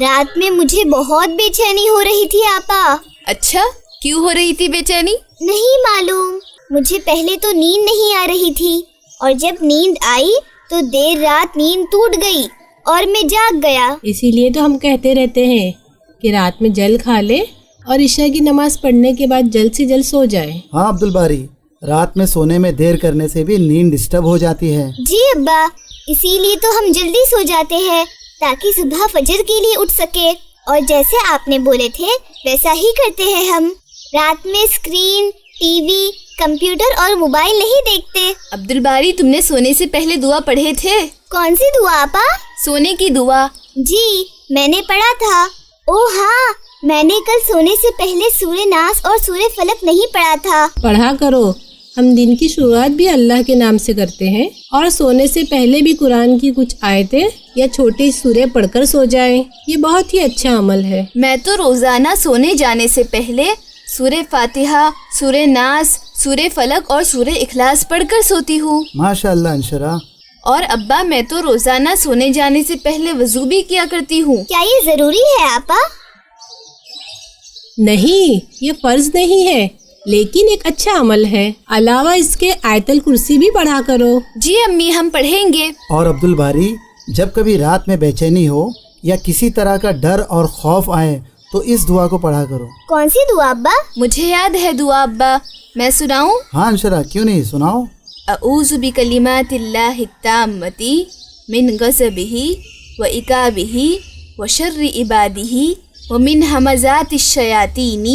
رات میں مجھے بہت بے چینی ہو رہی تھی آپا۔ اچھا، کیوں ہو رہی تھی بے چینی؟ نہیں معلوم، مجھے پہلے تو نیند نہیں آ رہی تھی، اور جب نیند آئی تو دیر رات نیند ٹوٹ گئی اور میں جاگ گیا۔ اسی لیے تو ہم کہتے رہتے ہیں کہ رات میں جلد کھا لے اور عشاء کی نماز پڑھنے کے بعد جلد سے جلد سو جائے۔ ہاں عبدالباری، رات میں سونے میں دیر کرنے سے بھی نیند ڈسٹرب ہو جاتی ہے۔ جی ابا، اسی لیے تو ہم جلدی سو جاتے ہیں تاکہ صبح فجر کے لیے اٹھ سکے، اور جیسے آپ نے بولے تھے ویسا ہی کرتے ہیں ہم۔ رات میں اسکرین، ٹی وی، کمپیوٹر اور موبائل نہیں دیکھتے۔ عبدالباری، تم نے سونے سے پہلے دعا پڑھے تھے؟ کون سی دعا آپا؟ سونے کی دعا۔ جی میں نے پڑھا تھا۔ او ہاں، میں نے کل سونے سے پہلے سورہ ناس اور سورہ فلق نہیں پڑھا تھا۔ پڑھا کرو، ہم دن کی شروعات بھی اللہ کے نام سے کرتے ہیں، اور سونے سے پہلے بھی قرآن کی کچھ آیتیں یا چھوٹی سورہ پڑھ کر سو جائیں، یہ بہت ہی اچھا عمل ہے۔ میں تو روزانہ سونے جانے سے پہلے سورہ فاتحہ، سورہ ناس، سورہ فلق اور سورہ اخلاص پڑھ کر سوتی ہوں۔ ماشاء اللہ انشرا۔ اور ابا، میں تو روزانہ سونے جانے سے پہلے وضو بھی کیا کرتی ہوں۔ کیا یہ ضروری ہے آپا؟ نہیں، یہ فرض نہیں ہے، لیکن ایک اچھا عمل ہے۔ علاوہ اس کے آیت الکرسی بھی پڑھا کرو۔ جی امی، ہم پڑھیں گے۔ اور عبدالباری، جب کبھی رات میں بے چینی ہو یا کسی طرح کا ڈر اور خوف آئے تو اس دعا کو پڑھا کرو۔ کون سی دعا ابا؟ مجھے یاد ہے دعا ابا، میں سناؤں؟ ہاں انشرا، کیوں نہیں، سناؤ۔ اعوذ بکلمات اللہ التامۃ من غضبہ وعقابہ وشر عبادہ ومن ہمزات الشیاطین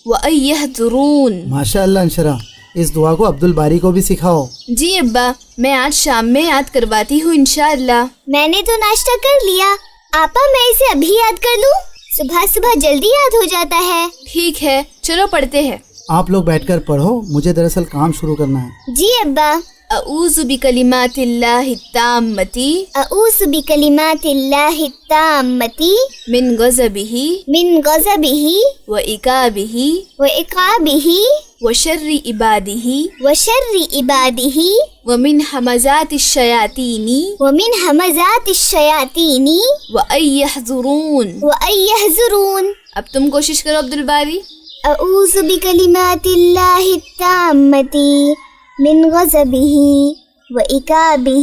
وان یحضرون۔ ماشاء اللہ انشرا، اس دعا کو عبدالباری کو بھی سکھاؤ۔ جی ابا، میں آج شام میں یاد کرواتی ہوں انشاءاللہ۔ میں نے تو ناشتہ کر لیا آپا، میں اسے ابھی یاد کر لوں؟ صبح صبح جلدی یاد ہو جاتا ہے۔ ٹھیک ہے، چلو پڑھتے ہیں۔ آپ لوگ بیٹھ کر پڑھو، مجھے دراصل کام شروع کرنا ہے۔ جی ابا۔ اعوذ بکلمات اللہ التامۃ اعوذ بکلمات اللہ التامۃ من غضبہ من غضبہ وعقابہ وعقابہ وشر عبادہ وشر عبادہ ومن ہمزات الشیاطین ومن ہمزات الشیاطین وان یحضرون۔ وان یحضرون۔ اب تم کوشش کرو عبدالباری۔ اعوذ بکلمات اللہ التامۃ من غضبہ وعقابہ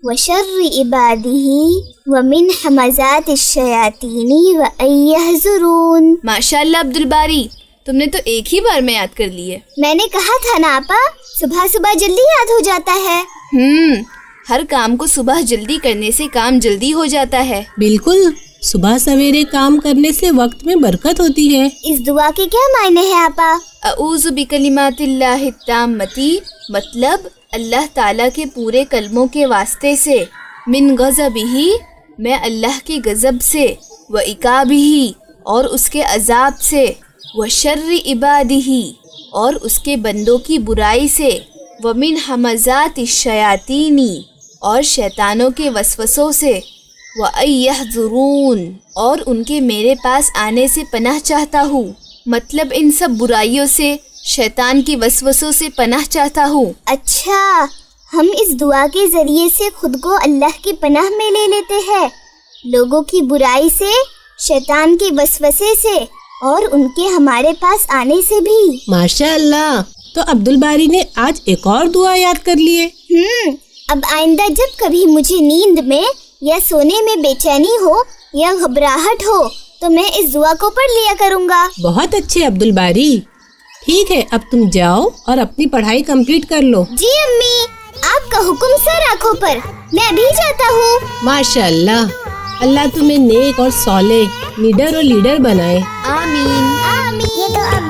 وشر عبادہ ومن ہمزات الشیاطین وان یحضرون۔ ماشاءاللہ عبدالباری، تم نے تو ایک ہی بار میں یاد کر لی ہے۔ میں نے کہا تھا نا آپا، صبح صبح جلدی یاد ہو جاتا ہے۔ ہر کام کو صبح جلدی کرنے سے کام جلدی ہو جاتا ہے۔ بالکل، صبح سویرے کام کرنے سے وقت میں برکت ہوتی ہے۔ اس دعا کے کیا معنی ہے آپا؟ اعوذ بکلمات اللہ التامۃ مطلب اللہ تعالیٰ کے پورے کلموں کے واسطے سے، من غضبہ میں اللہ کے غضب سے، وعقابہ اور اس کے عذاب سے، وشر عبادہ اور اس کے بندوں کی برائی سے، ومن ہمزات الشیاطین اور شیطانوں کے وسوسوں سے، وان یحضرون اور ان کے میرے پاس آنے سے پناہ چاہتا ہوں، مطلب ان سب برائیوں سے، شیطان کی وسوسوں سے پناہ چاہتا ہوں۔ اچھا، ہم اس دعا کے ذریعے سے خود کو اللہ کی پناہ میں لے لیتے ہیں، لوگوں کی برائی سے، شیطان کے وسوسے سے اور ان کے ہمارے پاس آنے سے بھی۔ ماشاء اللہ، تو عبدالباری نے آج ایک اور دعا یاد کر لیے۔ اب آئندہ جب کبھی مجھے نیند میں یا سونے میں بے چینی ہو یا گھبراہٹ ہو تو میں اس دعا کو پڑھ لیا کروں گا۔ بہت اچھے عبدالباری، ٹھیک ہے، اب تم جاؤ اور اپنی پڑھائی کمپلیٹ کر لو۔ جی امی، آپ کا حکم سر آنکھوں پر، میں ابھی جاتا ہوں۔ ماشاء اللہ، اللہ تمہیں نیک اور صالح لیڈر بنائے۔ آمین۔ آمین۔ یہ تو اب